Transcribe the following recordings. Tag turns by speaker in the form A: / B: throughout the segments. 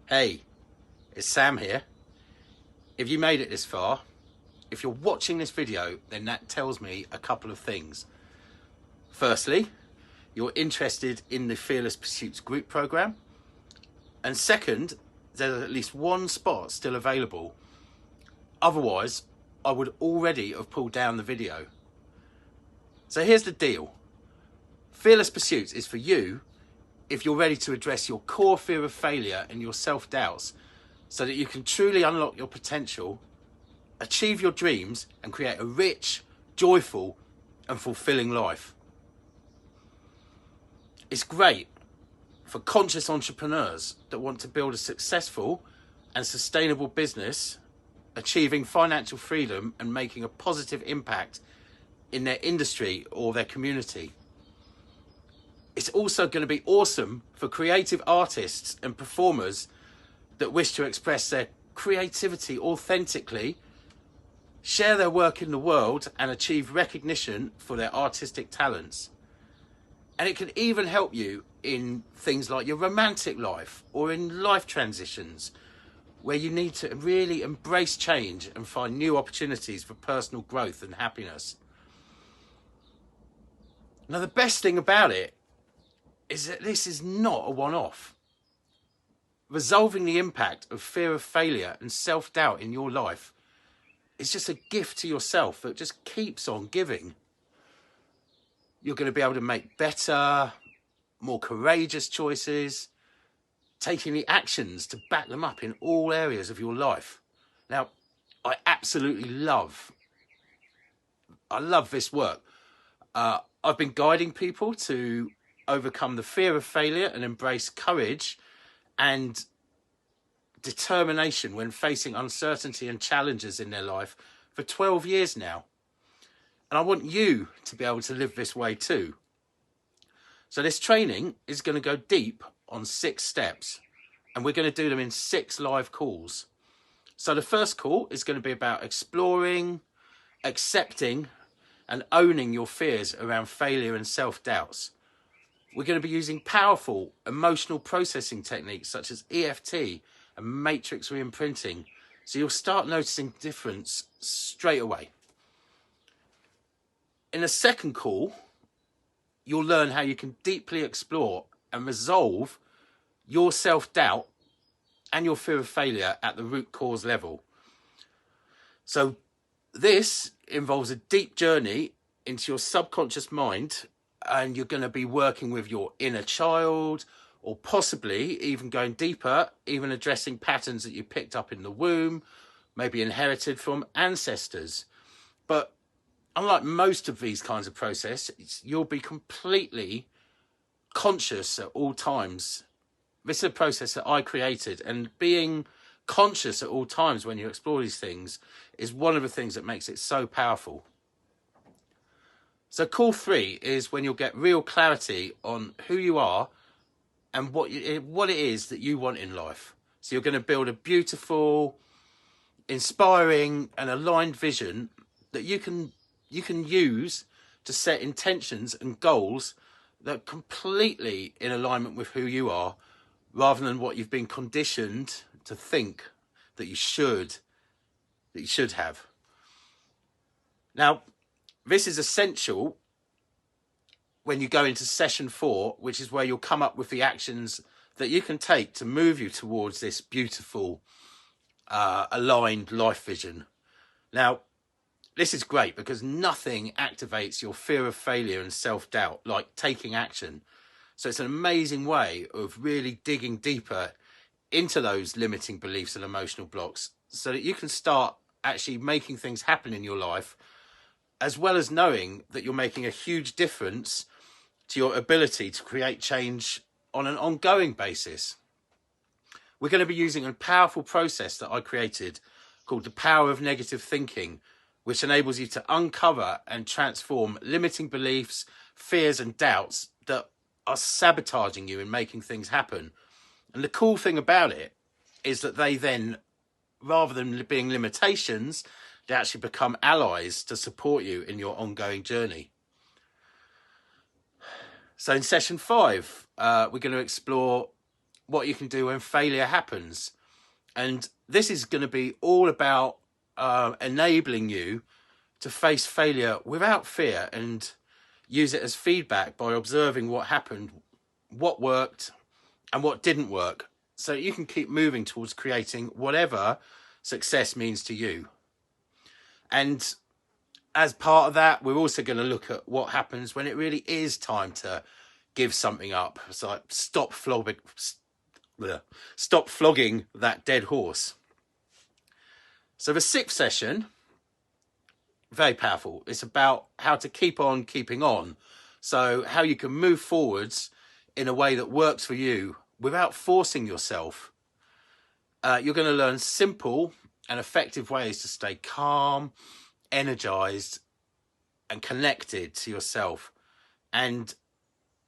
A: Hey, it's Sam here. If you made it this far, if you're watching this video, then that tells me a couple of things. Firstly, you're interested in the Fearless Pursuits group program. And second, there's at least one spot still available. Otherwise, I would already have pulled down the video. So here's the deal. Fearless Pursuits is for you if you're ready to address your core fear of failure and your self-doubts so that you can truly unlock your potential, achieve your dreams, and create a rich, joyful, and fulfilling life. It's great for conscious entrepreneurs that want to build a successful and sustainable business, achieving financial freedom and making a positive impact in their industry or their community. It's also going to be awesome for creative artists and performers that wish to express their creativity authentically, share their work in the world, and achieve recognition for their artistic talents. And it can even help you in things like your romantic life or in life transitions, where you need to really embrace change and find new opportunities for personal growth and happiness. Now, the best thing about it is that this is not a one-off. Resolving the impact of fear of failure and self-doubt in your life is just a gift to yourself that just keeps on giving. You're going to be able to make better, more courageous choices, taking the actions to back them up in all areas of your life. Now, I absolutely love this work. I've been guiding people to overcome the fear of failure and embrace courage and determination when facing uncertainty and challenges in their life for 12 years now. And I want you to be able to live this way too. So this training is going to go deep on 6 steps, and we're going to do them in 6 live calls. So the first call is going to be about exploring, accepting, and owning your fears around failure and self-doubts. We're going to be using powerful emotional processing techniques such as EFT and matrix reimprinting, so you'll start noticing difference straight away. In the second call, you'll learn how you can deeply explore and resolve your self-doubt and your fear of failure at the root cause level. So this involves a deep journey into your subconscious mind, and you're going to be working with your inner child, or possibly even going deeper, even addressing patterns that you picked up in the womb, maybe inherited from ancestors. But unlike most of these kinds of processes, you'll be completely conscious at all times. This is a process that I created, and being conscious at all times when you explore these things is one of the things that makes it so powerful. So call 3 is when you'll get real clarity on who you are and what it is that you want in life. So you're going to build a beautiful, inspiring, and aligned vision that you can use to set intentions and goals that are completely in alignment with who you are, rather than what you've been conditioned to think that you should have. Now, this is essential when you go into session 4, which is where you'll come up with the actions that you can take to move you towards this beautiful, aligned life vision. Now, this is great because nothing activates your fear of failure and self-doubt like taking action. So it's an amazing way of really digging deeper into those limiting beliefs and emotional blocks so that you can start actually making things happen in your life, as well as knowing that you're making a huge difference to your ability to create change on an ongoing basis. We're going to be using a powerful process that I created called the power of negative thinking, which enables you to uncover and transform limiting beliefs, fears, and doubts that are sabotaging you in making things happen. And the cool thing about it is that they then, rather than being limitations, they actually become allies to support you in your ongoing journey. So in session 5, we're going to explore what you can do when failure happens. And this is going to be all about enabling you to face failure without fear and use it as feedback by observing what happened, what worked, and what didn't work, so you can keep moving towards creating whatever success means to you. And as part of that, we're also going to look at what happens when it really is time to give something up. It's like stop flogging that dead horse. So the 6th session, very powerful. It's about how to keep on keeping on. So how you can move forwards in a way that works for you without forcing yourself. You're going to learn simple and effective ways to stay calm, energized, and connected to yourself. And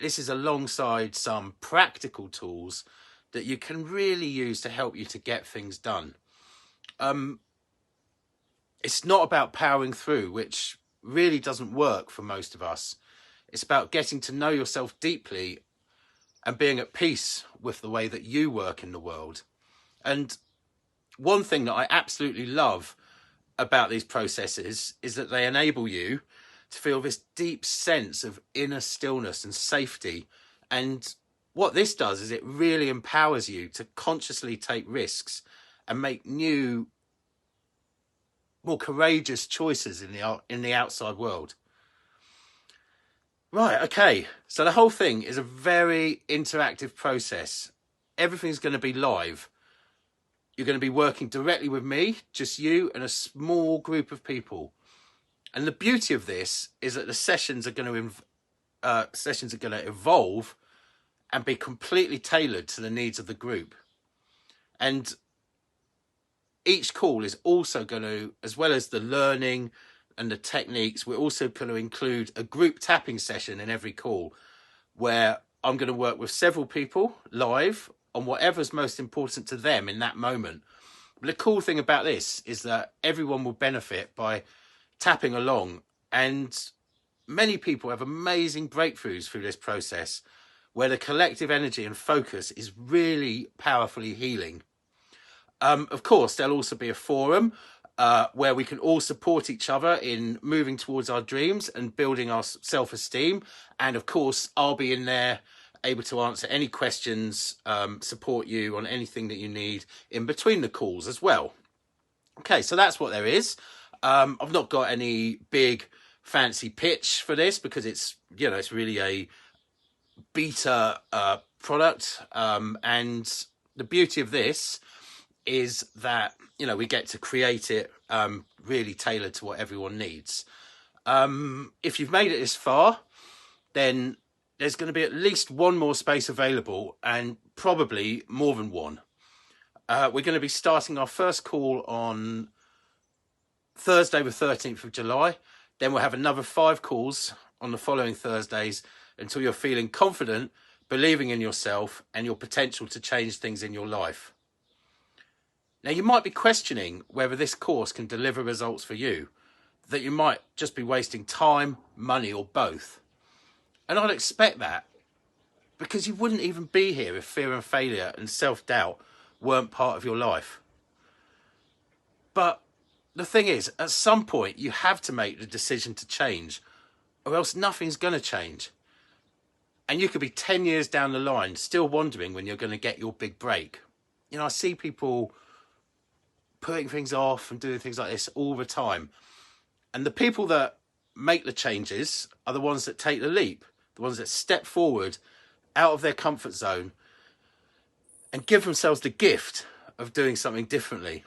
A: this is alongside some practical tools that you can really use to help you to get things done. It's not about powering through, which really doesn't work for most of us. It's about getting to know yourself deeply and being at peace with the way that you work in the world. And one thing that I absolutely love about these processes is that they enable you to feel this deep sense of inner stillness and safety. And what this does is it really empowers you to consciously take risks and make new, more courageous choices in the outside world. Right, okay, so the whole thing is a very interactive process. Everything's going to be live. You're going to be working directly with me, just you and a small group of people. And the beauty of this is that the sessions are going to evolve and be completely tailored to the needs of the group. And each call is also going to, as well as the learning and the techniques, we're also going to include a group tapping session in every call where I'm going to work with several people live on whatever's most important to them in that moment. But the cool thing about this is that everyone will benefit by tapping along, and many people have amazing breakthroughs through this process where the collective energy and focus is really powerfully healing. Of course, there'll also be a forum where we can all support each other in moving towards our dreams and building our self-esteem. And of course, I'll be in there able to answer any questions, support you on anything that you need in between the calls as well. Okay, so that's what there is. I've not got any big fancy pitch for this because it's really a beta product. And the beauty of this is that, we get to create it really tailored to what everyone needs. If you've made it this far, then there's going to be at least one more space available, and probably more than one. We're going to be starting our first call on Thursday the 13th of July. Then we'll have another 5 calls on the following Thursdays until you're feeling confident, believing in yourself and your potential to change things in your life. Now, you might be questioning whether this course can deliver results for you, that you might just be wasting time, money, or both. And I'd expect that, because you wouldn't even be here if fear and failure and self-doubt weren't part of your life. But the thing is, at some point, you have to make the decision to change, or else nothing's going to change. And you could be 10 years down the line still wondering when you're going to get your big break. I see people putting things off and doing things like this all the time. And the people that make the changes are the ones that take the leap, the ones that step forward out of their comfort zone and give themselves the gift of doing something differently.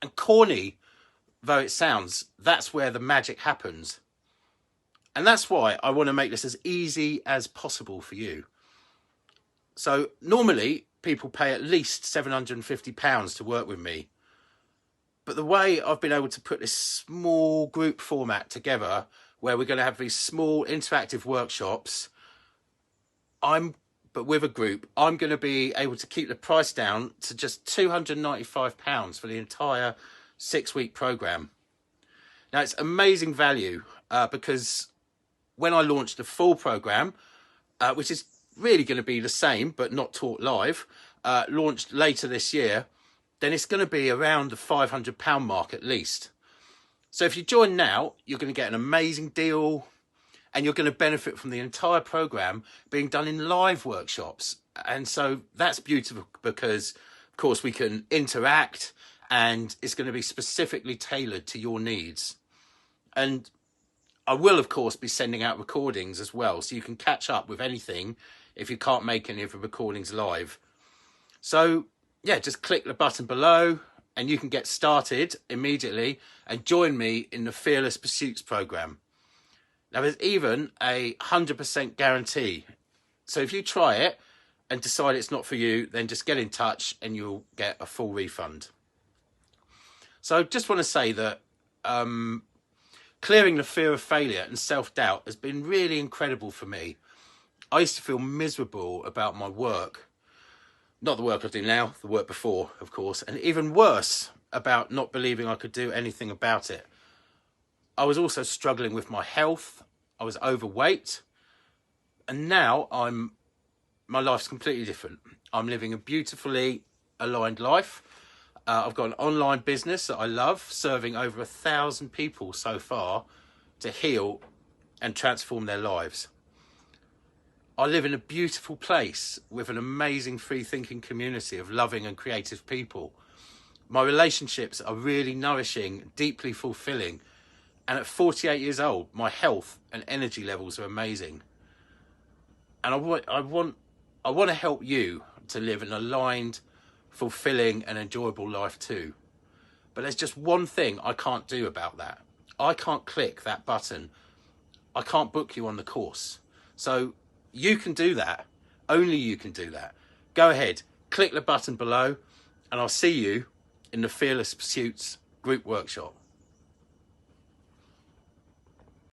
A: And corny though it sounds, that's where the magic happens. And that's why I want to make this as easy as possible for you. So normally people pay at least £750 to work with me. But the way I've been able to put this small group format together, where we're going to have these small interactive workshops, but with a group, I'm going to be able to keep the price down to just £295 for the entire 6-week program. Now, it's amazing value because when I launched the full program, which is really going to be the same, but not taught live, launched later this year, then it's going to be around the £500 mark at least. So if you join now, you're going to get an amazing deal, and you're going to benefit from the entire program being done in live workshops. And so that's beautiful because, of course, we can interact, and it's going to be specifically tailored to your needs. And I will, of course, be sending out recordings as well, so you can catch up with anything if you can't make any of the recordings live. So yeah, just click the button below and you can get started immediately and join me in the Fearless Pursuits program. Now, there's even a 100% guarantee. So if you try it and decide it's not for you, then just get in touch and you'll get a full refund. So I just want to say that clearing the fear of failure and self-doubt has been really incredible for me. I used to feel miserable about my work. Not the work I do now, the work before, of course, and even worse about not believing I could do anything about it. I was also struggling with my health. I was overweight. And now my life's completely different. I'm living a beautifully aligned life. I've got an online business that I love, serving over 1,000 people so far to heal and transform their lives. I live in a beautiful place with an amazing free-thinking community of loving and creative people. My relationships are really nourishing, deeply fulfilling. And at 48 years old, my health and energy levels are amazing. And I want to help you to live an aligned, fulfilling and enjoyable life too. But there's just one thing I can't do about that. I can't click that button. I can't book you on the course. So you can do that. Only you can do that. Go ahead, click the button below, and I'll see you in the Fearless Pursuits group workshop.